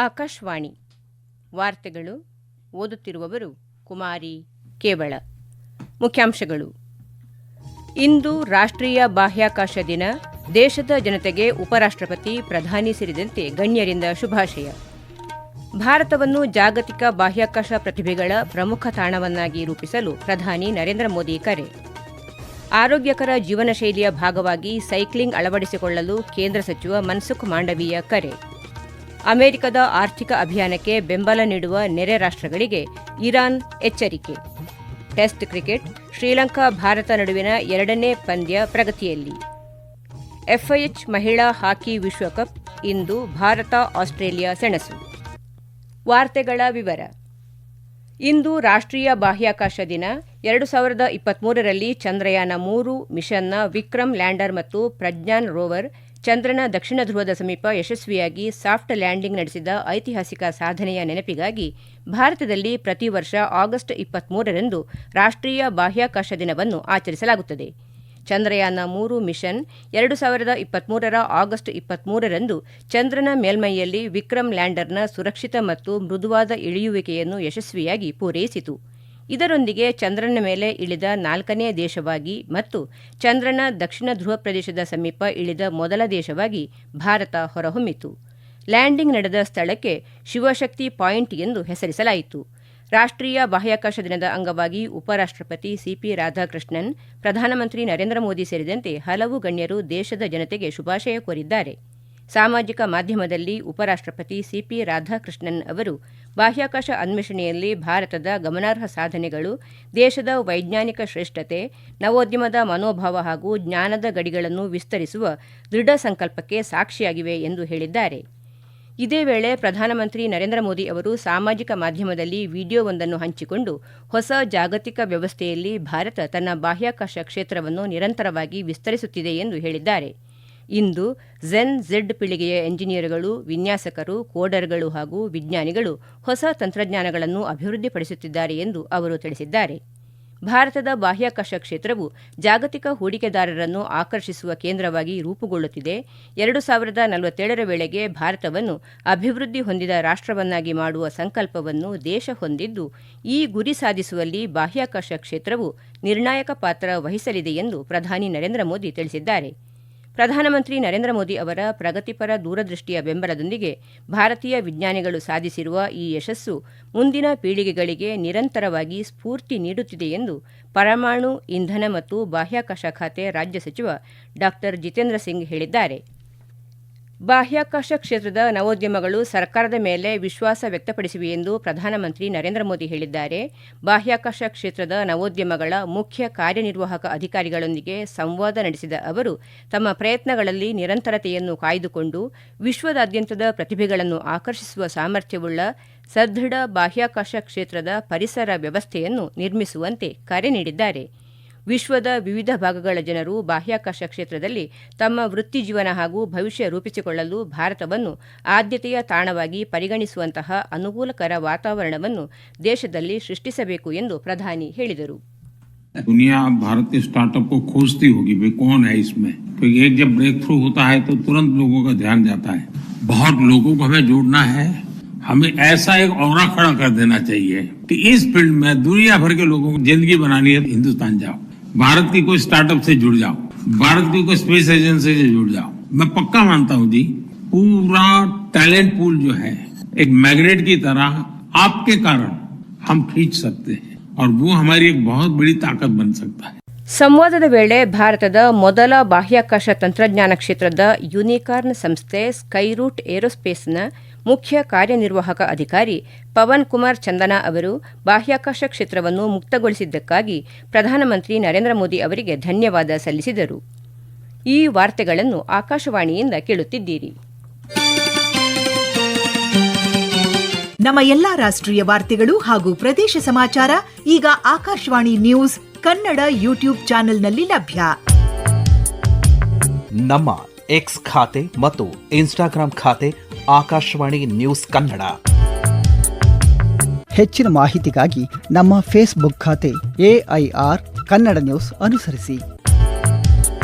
ಆಕಾಶವಾಣಿ ವಾರ್ತೆಗಳು ಓದುತ್ತಿರುವವರು ಕುಮಾರಿ ಕೇವಳ. ಮುಖ್ಯಾಂಶಗಳು. ಇಂದು ರಾಷ್ಟ್ರೀಯ ಬಾಹ್ಯಾಕಾಶ ದಿನ. ದೇಶದ ಜನತೆಗೆ ಉಪರಾಷ್ಟ್ರಪತಿ, ಪ್ರಧಾನಿ ಸೇರಿದಂತೆ ಗಣ್ಯರಿಂದ ಶುಭಾಶಯ. ಭಾರತವನ್ನು ಜಾಗತಿಕ ಬಾಹ್ಯಾಕಾಶ ಪ್ರತಿಭೆಗಳ ಪ್ರಮುಖ ತಾಣವನ್ನಾಗಿ ರೂಪಿಸಲು ಪ್ರಧಾನಿ ನರೇಂದ್ರ ಮೋದಿ ಕರೆ. ಆರೋಗ್ಯಕರ ಜೀವನ ಶೈಲಿಯ ಭಾಗವಾಗಿ ಸೈಕ್ಲಿಂಗ್ ಅಳವಡಿಸಿಕೊಳ್ಳಲು ಕೇಂದ್ರ ಸಚಿವ ಮನ್ಸುಖ್ ಮಾಂಡವೀಯ ಕರೆ. ಅಮೆರಿಕದ ಆರ್ಥಿಕ ಅಭಿಯಾನಕ್ಕೆ ಬೆಂಬಲ ನೀಡುವ ನೆರೆ ರಾಷ್ಟ್ರಗಳಿಗೆ ಇರಾನ್ ಎಚ್ಚರಿಕೆ. ಟೆಸ್ಟ್ ಕ್ರಿಕೆಟ್, ಶ್ರೀಲಂಕಾ ಭಾರತ ನಡುವಿನ 2ನೇ ಪಂದ್ಯ ಪ್ರಗತಿಯಲ್ಲಿ. ಎಫ್ಐಎಚ್ ಮಹಿಳಾ ಹಾಕಿ ವಿಶ್ವಕಪ್ ಇಂದು ಭಾರತ ಆಸ್ಟ್ರೇಲಿಯಾ ಸೆಣಸು. ವಾರ್ತೆಗಳ ವಿವರ. ಇಂದು ರಾಷ್ಟ್ರೀಯ ಬಾಹ್ಯಾಕಾಶ ದಿನ. 2023ರಲ್ಲಿ ಚಂದ್ರಯಾನ 3 ಮಿಷನ್ನ ವಿಕ್ರಮ್ ಲ್ಯಾಂಡರ್ ಮತ್ತು ಪ್ರಜ್ಞಾನ್ ರೋವರ್ ಚಂದ್ರನ ದಕ್ಷಿಣ ಧ್ರುವದ ಸಮೀಪ ಯಶಸ್ವಿಯಾಗಿ ಸಾಫ್ಟ್ ಲ್ಯಾಂಡಿಂಗ್ ನಡೆಸಿದ ಐತಿಹಾಸಿಕ ಸಾಧನೆಯ ನೆನಪಿಗಾಗಿ ಭಾರತದಲ್ಲಿ ಪ್ರತಿ ವರ್ಷ ಆಗಸ್ಟ್ 23ರಂದು ರಾಷ್ಟ್ರೀಯ ಬಾಹ್ಯಾಕಾಶ ದಿನವನ್ನು ಆಚರಿಸಲಾಗುತ್ತದೆ. ಚಂದ್ರಯಾನ 3 ಮಿಷನ್ 2023ರ ಆಗಸ್ಟ್ 23ರಂದು ಚಂದ್ರನ ಮೇಲ್ಮೈಯಲ್ಲಿ ವಿಕ್ರಮ್ ಲ್ಯಾಂಡರ್ನ ಸುರಕ್ಷಿತ ಮತ್ತು ಮೃದುವಾದ ಇಳಿಯುವಿಕೆಯನ್ನು ಯಶಸ್ವಿಯಾಗಿ ಪೂರೈಸಿತು. ಇದರೊಂದಿಗೆ ಚಂದ್ರನ ಮೇಲೆ ಇಳಿದ 4ನೇ ದೇಶವಾಗಿ ಮತ್ತು ಚಂದ್ರನ ದಕ್ಷಿಣ ಧ್ರುವ ಪ್ರದೇಶದ ಸಮೀಪ ಇಳಿದ ಮೊದಲ ದೇಶವಾಗಿ ಭಾರತ ಹೊರಹೊಮ್ಮಿತು. ಲ್ಯಾಂಡಿಂಗ್ ನಡೆದ ಸ್ಥಳಕ್ಕೆ ಶಿವಶಕ್ತಿ ಪಾಯಿಂಟ್ ಎಂದು ಹೆಸರಿಸಲಾಯಿತು. ರಾಷ್ಟ್ರೀಯ ಬಾಹ್ಯಾಕಾಶ ದಿನದ ಅಂಗವಾಗಿ ಉಪರಾಷ್ಟ್ರಪತಿ ಸಿಪಿ ರಾಧಾಕೃಷ್ಣನ್, ಪ್ರಧಾನಮಂತ್ರಿ ನರೇಂದ್ರ ಮೋದಿ ಸೇರಿದಂತೆ ಹಲವು ಗಣ್ಯರು ದೇಶದ ಜನತೆಗೆ ಶುಭಾಶಯ ಕೋರಿದ್ದಾರೆ. ಸಾಮಾಜಿಕ ಮಾಧ್ಯಮದಲ್ಲಿ ಉಪರಾಷ್ಟ್ರಪತಿ ಸಿಪಿ ರಾಧಾಕೃಷ್ಣನ್ ಅವರು ಬಾಹ್ಯಾಕಾಶ ಅನ್ವೇಷಣೆಯಲ್ಲಿ ಭಾರತದ ಗಮನಾರ್ಹ ಸಾಧನೆಗಳು ದೇಶದ ವೈಜ್ಞಾನಿಕ ಶ್ರೇಷ್ಠತೆ, ನವೋದ್ಯಮದ ಮನೋಭಾವ ಹಾಗೂ ಜ್ಞಾನದ ಗಡಿಗಳನ್ನು ವಿಸ್ತರಿಸುವ ದೃಢ ಸಂಕಲ್ಪಕ್ಕೆ ಸಾಕ್ಷಿಯಾಗಿವೆ ಎಂದು ಹೇಳಿದ್ದಾರೆ. ಇದೇ ವೇಳೆ ಪ್ರಧಾನಮಂತ್ರಿ ನರೇಂದ್ರ ಮೋದಿ ಅವರು ಸಾಮಾಜಿಕ ಮಾಧ್ಯಮದಲ್ಲಿ ವಿಡಿಯೋವೊಂದನ್ನು ಹಂಚಿಕೊಂಡು ಹೊಸ ಜಾಗತಿಕ ವ್ಯವಸ್ಥೆಯಲ್ಲಿ ಭಾರತ ತನ್ನ ಬಾಹ್ಯಾಕಾಶ ಕ್ಷೇತ್ರವನ್ನು ನಿರಂತರವಾಗಿ ವಿಸ್ತರಿಸುತ್ತಿದೆ ಎಂದು ಹೇಳಿದ್ದಾರೆ. ಇಂದು ಝೆಡ್ ಪೀಳಿಗೆಯ ಎಂಜಿನಿಯರ್ಗಳು, ವಿನ್ಯಾಸಕರು, ಕೋಡರ್ಗಳು ಹಾಗೂ ವಿಜ್ಞಾನಿಗಳು ಹೊಸ ತಂತ್ರಜ್ಞಾನಗಳನ್ನು ಅಭಿವೃದ್ಧಿಪಡಿಸುತ್ತಿದ್ದಾರೆ ಎಂದು ಅವರು ತಿಳಿಸಿದ್ದಾರೆ. ಭಾರತದ ಬಾಹ್ಯಾಕಾಶ ಕ್ಷೇತ್ರವು ಜಾಗತಿಕ ಹೂಡಿಕೆದಾರರನ್ನು ಆಕರ್ಷಿಸುವ ಕೇಂದ್ರವಾಗಿ ರೂಪುಗೊಳ್ಳುತ್ತಿದೆ. 2047ರ ವೇಳೆಗೆ ಭಾರತವನ್ನು ಅಭಿವೃದ್ಧಿ ಹೊಂದಿದ ರಾಷ್ಟ್ರವನ್ನಾಗಿ ಮಾಡುವ ಸಂಕಲ್ಪವನ್ನು ದೇಶ ಹೊಂದಿದ್ದು, ಈ ಗುರಿ ಸಾಧಿಸುವಲ್ಲಿ ಬಾಹ್ಯಾಕಾಶ ಕ್ಷೇತ್ರವು ನಿರ್ಣಾಯಕ ಪಾತ್ರ ವಹಿಸಲಿದೆ ಎಂದು ಪ್ರಧಾನಿ ನರೇಂದ್ರ ಮೋದಿ ತಿಳಿಸಿದ್ದಾರೆ. ಪ್ರಧಾನಮಂತ್ರಿ ನರೇಂದ್ರ ಮೋದಿ ಅವರ ಪ್ರಗತಿಪರ ದೂರದೃಷ್ಟಿಯ ಬೆಂಬಲದೊಂದಿಗೆ ಭಾರತೀಯ ವಿಜ್ಞಾನಿಗಳು ಸಾಧಿಸಿರುವ ಈ ಯಶಸ್ಸು ಮುಂದಿನ ಪೀಳಿಗೆಗಳಿಗೆ ನಿರಂತರವಾಗಿ ಸ್ಫೂರ್ತಿ ನೀಡುತ್ತಿದೆ ಎಂದು ಪರಮಾಣು ಇಂಧನ ಮತ್ತು ಬಾಹ್ಯಾಕಾಶ ಖಾತೆ ರಾಜ್ಯ ಸಚಿವ ಡಾ ಜಿತೇಂದ್ರ ಸಿಂಗ್ ಹೇಳಿದ್ದಾರೆ. ಬಾಹ್ಯಾಕಾಶ ಕ್ಷೇತ್ರದ ನವೋದ್ಯಮಗಳು ಸರ್ಕಾರದ ಮೇಲೆ ವಿಶ್ವಾಸ ವ್ಯಕ್ತಪಡಿಸಿವೆ ಎಂದು ಪ್ರಧಾನಮಂತ್ರಿ ನರೇಂದ್ರ ಮೋದಿ ಹೇಳಿದ್ದಾರೆ. ಬಾಹ್ಯಾಕಾಶ ಕ್ಷೇತ್ರದ ನವೋದ್ಯಮಗಳ ಮುಖ್ಯ ಕಾರ್ಯನಿರ್ವಾಹಕ ಅಧಿಕಾರಿಗಳೊಂದಿಗೆ ಸಂವಾದ ನಡೆಸಿದ ಅವರು ತಮ್ಮ ಪ್ರಯತ್ನಗಳಲ್ಲಿ ನಿರಂತರತೆಯನ್ನು ಕಾಯ್ದುಕೊಂಡು ವಿಶ್ವದಾದ್ಯಂತದ ಪ್ರತಿಭೆಗಳನ್ನು ಆಕರ್ಷಿಸುವ ಸಾಮರ್ಥ್ಯವುಳ್ಳ ಸದೃಢ ಬಾಹ್ಯಾಕಾಶ ಕ್ಷೇತ್ರದ ಪರಿಸರ ವ್ಯವಸ್ಥೆಯನ್ನು ನಿರ್ಮಿಸುವಂತೆ ಕರೆ ನೀಡಿದ್ದಾರೆ. ವಿಶ್ವದ ವಿವಿಧ ಭಾಗಗಳ ಜನರು ಬಾಹ್ಯಾಕಾಶ ಕ್ಷೇತ್ರದಲ್ಲಿ ತಮ್ಮ ವೃತ್ತಿ ಜೀವನ ಹಾಗೂ ಭವಿಷ್ಯ ರೂಪಿಸಿಕೊಳ್ಳಲು ಭಾರತವನ್ನು ಆದ್ಯತೆಯ ತಾಣವಾಗಿ ಪರಿಗಣಿಸುವಂತಹ ಅನುಕೂಲಕರ ವಾತಾವರಣವನ್ನು ದೇಶದಲ್ಲಿ ಸೃಷ್ಟಿಸಬೇಕು ಎಂದು ಪ್ರಧಾನಿ ಹೇಳಿದರು. दुनिया भारत के स्टार्टअप को खोजती होगी, वे कौन है इसमें, क्योंकि एक जब ब्रेक थ्रू होता है तो तुरंत लोगों का ध्यान जाता है. बहुत लोगों को हमें जोड़ना है. हमें ऐसा एक ऑरा खड़ा कर देना चाहिए कि इस फील्ड में दुनिया भर के लोगों को जिंदगी बनानी है, हिंदुस्तान जाओ, भारत की कोई स्टार्टअप से जुड़ जाओ, भारत की कोई स्पेस एजेंसी से जुड़ जाओ. मैं पक्का मानता हूँ जी, पूरा टैलेंट पूल जो है एक मैग्नेट की तरह आपके कारण हम खींच सकते हैं और वो हमारी एक बहुत बड़ी ताकत बन सकता है. ಸಂವಾದದ ವೇಳೆ ಭಾರತದ ಮೊದಲ ಬಾಹ್ಯಾಕಾಶ ತಂತ್ರಜ್ಞಾನ ಕ್ಷೇತ್ರದ ಯೂನಿಕಾರ್ನ್ ಸಂಸ್ಥೆ ಸ್ಕೈರೂಟ್ ಏರೋಸ್ಪೇಸ್ನ ಮುಖ್ಯ ಕಾರ್ಯನಿರ್ವಾಹಕ ಅಧಿಕಾರಿ ಪವನ್ ಕುಮಾರ್ ಚಂದನಾ ಅವರು ಬಾಹ್ಯಾಕಾಶ ಕ್ಷೇತ್ರವನ್ನು ಮುಕ್ತಗೊಳಿಸಿದ್ದಕ್ಕಾಗಿ ಪ್ರಧಾನಮಂತ್ರಿ ನರೇಂದ್ರ ಮೋದಿ ಅವರಿಗೆ ಧನ್ಯವಾದ ಸಲ್ಲಿಸಿದರು. ಈ ವಾರ್ತೆಗಳನ್ನು ಆಕಾಶವಾಣಿಯಿಂದ ಕೇಳುತ್ತಿದ್ದೀರಿ. ನಮ್ಮ ಎಲ್ಲಾ ರಾಷ್ಟ್ರೀಯ ವಾರ್ತೆಗಳು ಹಾಗೂ ಪ್ರದೇಶ ಸಮಾಚಾರ ಈಗ ಆಕಾಶವಾಣಿ ನ್ಯೂಸ್ ಕನ್ನಡ ಯೂಟ್ಯೂಬ್ ಚಾನೆಲ್ನಲ್ಲಿ ಲಭ್ಯ. ನಮ್ಮ ಎಕ್ಸ್ ಖಾತೆ ಮತ್ತು ಇನ್ಸ್ಟಾಗ್ರಾಂ ಖಾತೆ ಆಕಾಶವಾಣಿ ನ್ಯೂಸ್ ಕನ್ನಡ. ಹೆಚ್ಚಿನ ಮಾಹಿತಿಗಾಗಿ ನಮ್ಮ ಫೇಸ್ಬುಕ್ ಖಾತೆ AIR ಕನ್ನಡ ನ್ಯೂಸ್ ಅನುಸರಿಸಿ.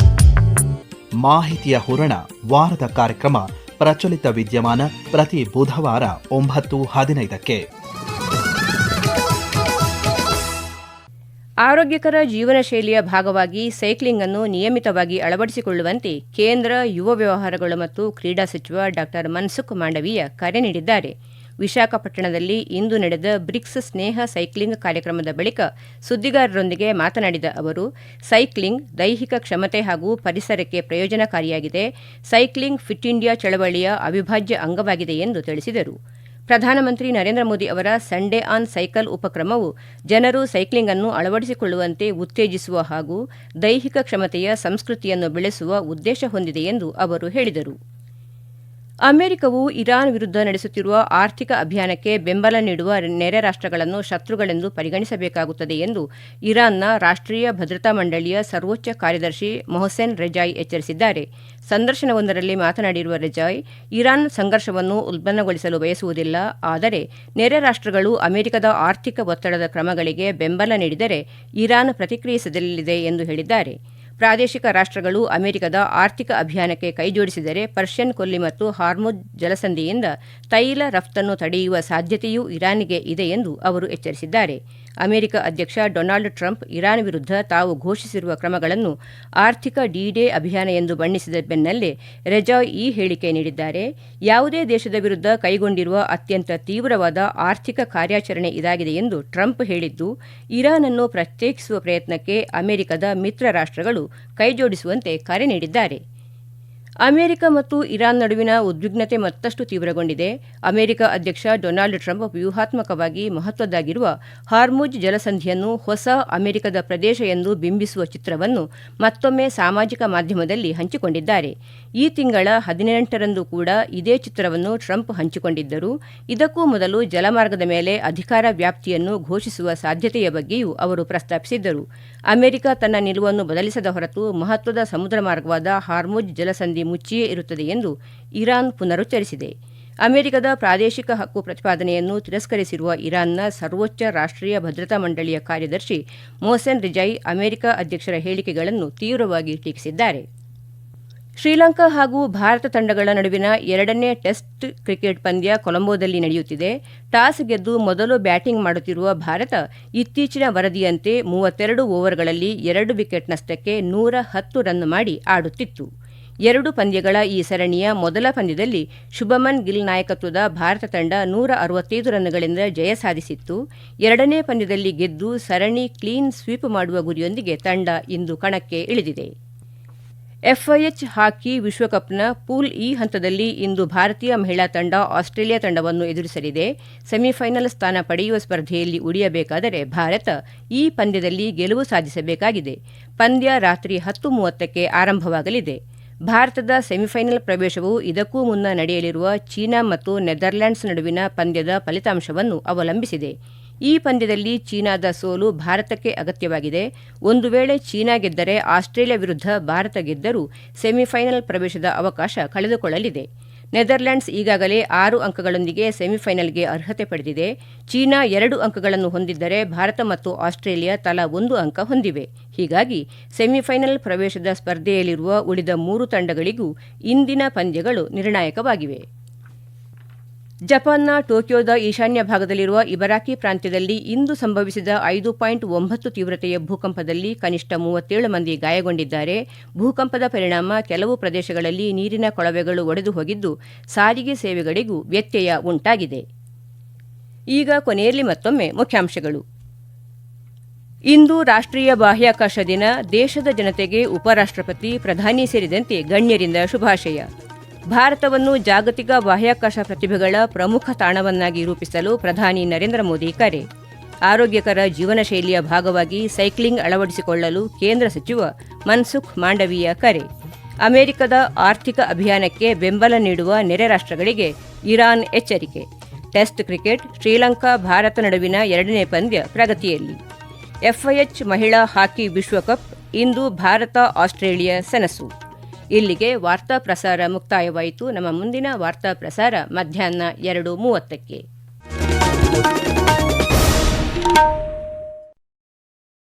ಮಾಹಿತಿಯ ಹೂರಣ, ವಾರದ ಕಾರ್ಯಕ್ರಮ ಪ್ರಚಲಿತ ವಿದ್ಯಮಾನ ಪ್ರತಿ ಬುಧವಾರ 9:15ಕ್ಕೆ. ಆರೋಗ್ಯಕರ ಜೀವನ ಶೈಲಿಯ ಭಾಗವಾಗಿ ಸೈಕ್ಲಿಂಗ್ ಅನ್ನು ನಿಯಮಿತವಾಗಿ ಅಳವಡಿಸಿಕೊಳ್ಳುವಂತೆ ಕೇಂದ್ರ ಯುವ ವ್ಯವಹಾರಗಳು ಮತ್ತು ಕ್ರೀಡಾ ಸಚಿವ ಡಾ ಮನ್ಸುಖ್ ಮಾಂಡವೀಯ ಕರೆ ನೀಡಿದ್ದಾರೆ. ವಿಶಾಖಪಟ್ಟಣದಲ್ಲಿ ಇಂದು ನಡೆದ ಬ್ರಿಕ್ಸ್ ಸ್ನೇಹ ಸೈಕ್ಲಿಂಗ್ ಕಾರ್ಯಕ್ರಮದ ಬಳಿಕ ಸುದ್ದಿಗಾರರೊಂದಿಗೆ ಮಾತನಾಡಿದ ಅವರು, ಸೈಕ್ಲಿಂಗ್ ದೈಹಿಕ ಕ್ಷಮತೆ ಹಾಗೂ ಪರಿಸರಕ್ಕೆ ಪ್ರಯೋಜನಕಾರಿಯಾಗಿದೆ. ಸೈಕ್ಲಿಂಗ್ ಫಿಟ್ ಇಂಡಿಯಾ ಚಳವಳಿಯ ಅವಿಭಾಜ್ಯ ಅಂಗವಾಗಿದೆ ಎಂದು ತಿಳಿಸಿದರು. ಪ್ರಧಾನಮಂತ್ರಿ ನರೇಂದ್ರ ಮೋದಿ ಅವರ ಸಂಡೇ ಆನ್ ಸೈಕಲ್ ಉಪಕ್ರಮವು ಜನರು ಸೈಕ್ಲಿಂಗ್ ಅನ್ನು ಅಳವಡಿಸಿಕೊಳ್ಳುವಂತೆ ಉತ್ತೇಜಿಸುವ ಹಾಗೂ ದೈಹಿಕ ಕ್ಷಮತೆಯ ಸಂಸ್ಕೃತಿಯನ್ನು ಬೆಳೆಸುವ ಉದ್ದೇಶ ಹೊಂದಿದೆ ಎಂದು ಅವರು ಹೇಳಿದರು. ಅಮೆರಿಕವು ಇರಾನ್ ವಿರುದ್ಧ ನಡೆಸುತ್ತಿರುವ ಆರ್ಥಿಕ ಅಭಿಯಾನಕ್ಕೆ ಬೆಂಬಲ ನೀಡುವ ನೆರೆ ರಾಷ್ಟ್ರಗಳನ್ನು ಶತ್ರುಗಳೆಂದು ಪರಿಗಣಿಸಬೇಕಾಗುತ್ತದೆ ಎಂದು ಇರಾನ್ನ ರಾಷ್ಟ್ರೀಯ ಭದ್ರತಾ ಮಂಡಳಿಯ ಸರ್ವೋಚ್ಚ ಕಾರ್ಯದರ್ಶಿ ಮೊಹಸೆನ್ ರೆಜಾಯ್ ಎಚ್ಚರಿಸಿದ್ದಾರೆ. ಸಂದರ್ಶನವೊಂದರಲ್ಲಿ ಮಾತನಾಡಿರುವ ರೆಜಾಯ್, ಇರಾನ್ ಸಂಘರ್ಷವನ್ನು ಉಲ್ಬಣಗೊಳಿಸಲು ಬಯಸುವುದಿಲ್ಲ, ಆದರೆ ನೆರೆ ರಾಷ್ಟ್ರಗಳು ಅಮೆರಿಕದ ಆರ್ಥಿಕ ಒತ್ತಡದ ಕ್ರಮಗಳಿಗೆ ಬೆಂಬಲ ನೀಡಿದರೆ ಇರಾನ್ ಪ್ರತಿಕ್ರಿಯಿಸಲಿದೆ ಎಂದು ಹೇಳಿದ್ದಾರೆ. ಪ್ರಾದೇಶಿಕ ರಾಷ್ಟ್ರಗಳು ಅಮೆರಿಕದ ಆರ್ಥಿಕ ಅಭಿಯಾನಕ್ಕೆ ಕೈಜೋಡಿಸಿದರೆ ಪರ್ಷಿಯನ್ ಕೊಲ್ಲಿ ಮತ್ತು ಹಾರ್ಮುಜ್ ಜಲಸಂಧಿಯಿಂದ ತೈಲ ರಫ್ತನ್ನು ತಡೆಯುವ ಸಾಧ್ಯತೆಯೂ ಇರಾನ್ಗೆ ಇದೆ ಎಂದು ಅವರು ಎಚ್ಚರಿಸಿದ್ದಾರೆ. ಅಮೆರಿಕ ಅಧ್ಯಕ್ಷ ಡೊನಾಲ್ಡ್ ಟ್ರಂಪ್ ಇರಾನ್ ವಿರುದ್ಧ ತಾವು ಘೋಷಿಸಿರುವ ಕ್ರಮಗಳನ್ನು ಆರ್ಥಿಕ ಡಿ-ಡೇ ಅಭಿಯಾನ ಎಂದು ಬಣ್ಣಿಸಿದ ಬೆನ್ನಲ್ಲೇ ರೆಜಾಯ್ ಈ ಹೇಳಿಕೆ ನೀಡಿದ್ದಾರೆ. ಯಾವುದೇ ದೇಶದ ವಿರುದ್ಧ ಕೈಗೊಂಡಿರುವ ಅತ್ಯಂತ ತೀವ್ರವಾದ ಆರ್ಥಿಕ ಕಾರ್ಯಾಚರಣೆ ಇದಾಗಿದೆ ಎಂದು ಟ್ರಂಪ್ ಹೇಳಿದ್ದು, ಇರಾನ್ ಅನ್ನು ಪ್ರತ್ಯೇಕಿಸುವ ಪ್ರಯತ್ನಕ್ಕೆ ಅಮೆರಿಕದ ಮಿತ್ರ ರಾಷ್ಟ್ರಗಳು ಕೈಜೋಡಿಸುವಂತೆ ಕರೆ ನೀಡಿದ್ದಾರೆ. ಅಮೆರಿಕ ಮತ್ತು ಇರಾನ್ ನಡುವಿನ ಉದ್ವಿಗ್ನತೆ ಮತ್ತಷ್ಟು ತೀವ್ರಗೊಂಡಿದೆ. ಅಮೆರಿಕ ಅಧ್ಯಕ್ಷ ಡೊನಾಲ್ಡ್ ಟ್ರಂಪ್ ವ್ಯೂಹಾತ್ಮಕವಾಗಿ ಮಹತ್ವದ್ದಾಗಿರುವ ಹಾರ್ಮುಜ್ ಜಲಸಂಧಿಯನ್ನು ಹೊಸ ಅಮೆರಿಕದ ಪ್ರದೇಶ ಎಂದು ಬಿಂಬಿಸುವ ಚಿತ್ರವನ್ನು ಮತ್ತೊಮ್ಮೆ ಸಾಮಾಜಿಕ ಮಾಧ್ಯಮದಲ್ಲಿ ಹಂಚಿಕೊಂಡಿದ್ದಾರೆ. ಈ ತಿಂಗಳ 18ರಂದು ಕೂಡ ಇದೇ ಚಿತ್ರವನ್ನು ಟ್ರಂಪ್ ಹಂಚಿಕೊಂಡಿದ್ದರು. ಇದಕ್ಕೂ ಮೊದಲು ಜಲಮಾರ್ಗದ ಮೇಲೆ ಅಧಿಕಾರ ವ್ಯಾಪ್ತಿಯನ್ನು ಘೋಷಿಸುವ ಸಾಧ್ಯತೆಯ ಬಗ್ಗೆಯೂ ಅವರು ಪ್ರಸ್ತಾಪಿಸಿದ್ದರು. ಅಮೆರಿಕ ತನ್ನ ನಿಲುವನ್ನು ಬದಲಿಸದ ಹೊರತು ಮಹತ್ವದ ಸಮುದ್ರ ಮಾರ್ಗವಾದ ಹಾರ್ಮುಜ್ ಜಲಸಂಧಿ ಮುಚ್ಚಿಯೇ ಇರುತ್ತದೆ ಎಂದು ಇರಾನ್ ಪುನರುಚ್ಚರಿಸಿದೆ. ಅಮೆರಿಕದ ಪ್ರಾದೇಶಿಕ ಹಕ್ಕು ಪ್ರತಿಪಾದನೆಯನ್ನು ತಿರಸ್ಕರಿಸಿರುವ ಇರಾನ್ನ ಸರ್ವೋಚ್ಚ ರಾಷ್ಟ್ರೀಯ ಭದ್ರತಾ ಮಂಡಳಿಯ ಕಾರ್ಯದರ್ಶಿ ಮೊಹಸೆನ್ ರೆಜಾಯ್ ಅಮೆರಿಕ ಅಧ್ಯಕ್ಷರ ಹೇಳಿಕೆಗಳನ್ನು ತೀವ್ರವಾಗಿ ಟೀಕಿಸಿದ್ದಾರೆ. ಶ್ರೀಲಂಕಾ ಹಾಗೂ ಭಾರತ ತಂಡಗಳ ನಡುವಿನ 2ನೇ ಟೆಸ್ಟ್ ಕ್ರಿಕೆಟ್ ಪಂದ್ಯ ಕೊಲಂಬೋದಲ್ಲಿ ನಡೆಯುತ್ತಿದೆ. ಟಾಸ್ ಗೆದ್ದು ಮೊದಲು ಬ್ಯಾಟಿಂಗ್ ಮಾಡುತ್ತಿರುವ ಭಾರತ ಇತ್ತೀಚಿನ ವರದಿಯಂತೆ 32 ಓವರ್ಗಳಲ್ಲಿ 2 ವಿಕೆಟ್ ನಷ್ಟಕ್ಕೆ 110 ರನ್ ಮಾಡಿ ಆಡುತ್ತಿತ್ತು. 2 ಪಂದ್ಯಗಳ ಈ ಸರಣಿಯ ಮೊದಲ ಪಂದ್ಯದಲ್ಲಿ ಶುಭಮನ್ ಗಿಲ್ ನಾಯಕತ್ವದ ಭಾರತ ತಂಡ 165 ರನ್ಗಳಿಂದ ಜಯ ಸಾಧಿಸಿತ್ತು. 2ನೇ ಪಂದ್ಯದಲ್ಲಿ ಗೆದ್ದು ಸರಣಿ ಕ್ಲೀನ್ ಸ್ವೀಪ್ ಮಾಡುವ ಗುರಿಯೊಂದಿಗೆ ತಂಡ ಇಂದು ಕಣಕ್ಕೆ ಇಳಿದಿದೆ. ಎಫ್ಐಎಚ್ ಹಾಕಿ ವಿಶ್ವಕಪ್ನ ಪೂಲ್ ಇ ಹಂತದಲ್ಲಿ ಇಂದು ಭಾರತೀಯ ಮಹಿಳಾ ತಂಡ ಆಸ್ಟ್ರೇಲಿಯಾ ತಂಡವನ್ನು ಎದುರಿಸಲಿದೆ. ಸೆಮಿಫೈನಲ್ ಸ್ಥಾನ ಪಡೆಯುವ ಸ್ಪರ್ಧೆಯಲ್ಲಿ ಉಳಿಯಬೇಕಾದರೆ ಭಾರತ ಈ ಪಂದ್ಯದಲ್ಲಿ ಗೆಲುವು ಸಾಧಿಸಬೇಕಾಗಿದೆ. ಪಂದ್ಯ ರಾತ್ರಿ 10:30ಕ್ಕೆ ಆರಂಭವಾಗಲಿದೆ. ಭಾರತದ ಸೆಮಿಫೈನಲ್ ಪ್ರವೇಶವು ಇದಕ್ಕೂ ಮುನ್ನ ನಡೆಯಲಿರುವ ಚೀನಾ ಮತ್ತು ನೆದರ್ಲ್ಯಾಂಡ್ಸ್ ನಡುವಿನ ಪಂದ್ಯದ ಫಲಿತಾಂಶವನ್ನು ಅವಲಂಬಿಸಿದೆ. ಈ ಪಂದ್ಯದಲ್ಲಿ ಚೀನಾದ ಸೋಲು ಭಾರತಕ್ಕೆ ಅಗತ್ಯವಾಗಿದೆ. ಒಂದು ವೇಳೆ ಚೀನಾ ಗೆದ್ದರೆ ಆಸ್ಟ್ರೇಲಿಯಾ ವಿರುದ್ಧ ಭಾರತ ಗೆದ್ದರೂ ಸೆಮಿಫೈನಲ್ ಪ್ರವೇಶದ ಅವಕಾಶ ಕಳೆದುಕೊಳ್ಳಲಿದೆ. ನೆದರ್ಲ್ಯಾಂಡ್ಸ್ ಈಗಾಗಲೇ 6 ಅಂಕಗಳೊಂದಿಗೆ ಸೆಮಿಫೈನಲ್ಗೆ ಅರ್ಹತೆ ಪಡೆದಿದೆ. ಚೀನಾ 2 ಅಂಕಗಳನ್ನು ಹೊಂದಿದ್ದರೆ ಭಾರತ ಮತ್ತು ಆಸ್ಟ್ರೇಲಿಯಾ ತಲಾ 1 ಅಂಕ ಹೊಂದಿವೆ. ಹೀಗಾಗಿ ಸೆಮಿಫೈನಲ್ ಪ್ರವೇಶದ ಸ್ಪರ್ಧೆಯಲ್ಲಿರುವ ಉಳಿದ 3 ತಂಡಗಳಿಗೂ ಇಂದಿನ ಪಂದ್ಯಗಳು ನಿರ್ಣಾಯಕವಾಗಿವೆ. ಜಪಾನ್ನ ಟೋಕಿಯೋದ ಈಶಾನ್ಯ ಭಾಗದಲ್ಲಿರುವ ಇಬರಾಕಿ ಪ್ರಾಂತ್ಯದಲ್ಲಿ ಇಂದು ಸಂಭವಿಸಿದ 5.9 ತೀವ್ರತೆಯ ಭೂಕಂಪದಲ್ಲಿ ಕನಿಷ್ಠ 37 ಮಂದಿ ಗಾಯಗೊಂಡಿದ್ದಾರೆ. ಭೂಕಂಪದ ಪರಿಣಾಮ ಕೆಲವು ಪ್ರದೇಶಗಳಲ್ಲಿ ನೀರಿನ ಕೊಳವೆಗಳು ಒಡೆದು ಹೋಗಿದ್ದು ಸಾರಿಗೆ ಸೇವೆಗಳಿಗೂ ವ್ಯತ್ಯಯ ಉಂಟಾಗಿದೆ. ಈಗ ಕೊನೆಯಲ್ಲಿ ಮತ್ತೊಮ್ಮೆ ಮುಖ್ಯಾಂಶಗಳು. ಇಂದು ರಾಷ್ಟ್ರೀಯ ಬಾಹ್ಯಾಕಾಶ ದಿನ. ದೇಶದ ಜನತೆಗೆ ಉಪರಾಷ್ಟ್ರಪತಿ, ಪ್ರಧಾನಿ ಸೇರಿದಂತೆ ಗಣ್ಯರಿಂದ ಶುಭಾಶಯ. ಭಾರತವನ್ನು ಜಾಗತಿಕ ಬಾಹ್ಯಾಕಾಶ ಪ್ರತಿಭೆಗಳ ಪ್ರಮುಖ ತಾಣವನ್ನಾಗಿ ರೂಪಿಸಲು ಪ್ರಧಾನಿ ನರೇಂದ್ರ ಮೋದಿ ಕರೆ. ಆರೋಗ್ಯಕರ ಜೀವನ ಶೈಲಿಯ ಭಾಗವಾಗಿ ಸೈಕ್ಲಿಂಗ್ ಅಳವಡಿಸಿಕೊಳ್ಳಲು ಕೇಂದ್ರ ಸಚಿವ ಮನ್ಸುಖ್ ಮಾಂಡವೀಯ ಕರೆ. ಅಮೆರಿಕದ ಆರ್ಥಿಕ ಅಭಿಯಾನಕ್ಕೆ ಬೆಂಬಲ ನೀಡುವ ನೆರೆ ರಾಷ್ಟ್ರಗಳಿಗೆ ಇರಾನ್ ಎಚ್ಚರಿಕೆ. ಟೆಸ್ಟ್ ಕ್ರಿಕೆಟ್, ಶ್ರೀಲಂಕಾ ಭಾರತ ನಡುವಿನ 2ನೇ ಪಂದ್ಯ ಪ್ರಗತಿಯಲ್ಲಿ. ಎಫ್ಐಎಚ್ ಮಹಿಳಾ ಹಾಕಿ ವಿಶ್ವಕಪ್, ಇಂದು ಭಾರತ ಆಸ್ಟ್ರೇಲಿಯಾ ಸೆಣಸು. ಇಲ್ಲಿಗೆ ವಾರ್ತಾ ಪ್ರಸಾರ ಮುಕ್ತಾಯವಾಯಿತು. ನಮ್ಮ ಮುಂದಿನ ವಾರ್ತಾ ಪ್ರಸಾರ ಮಧ್ಯಾಹ್ನ 2:30ಕ್ಕೆ.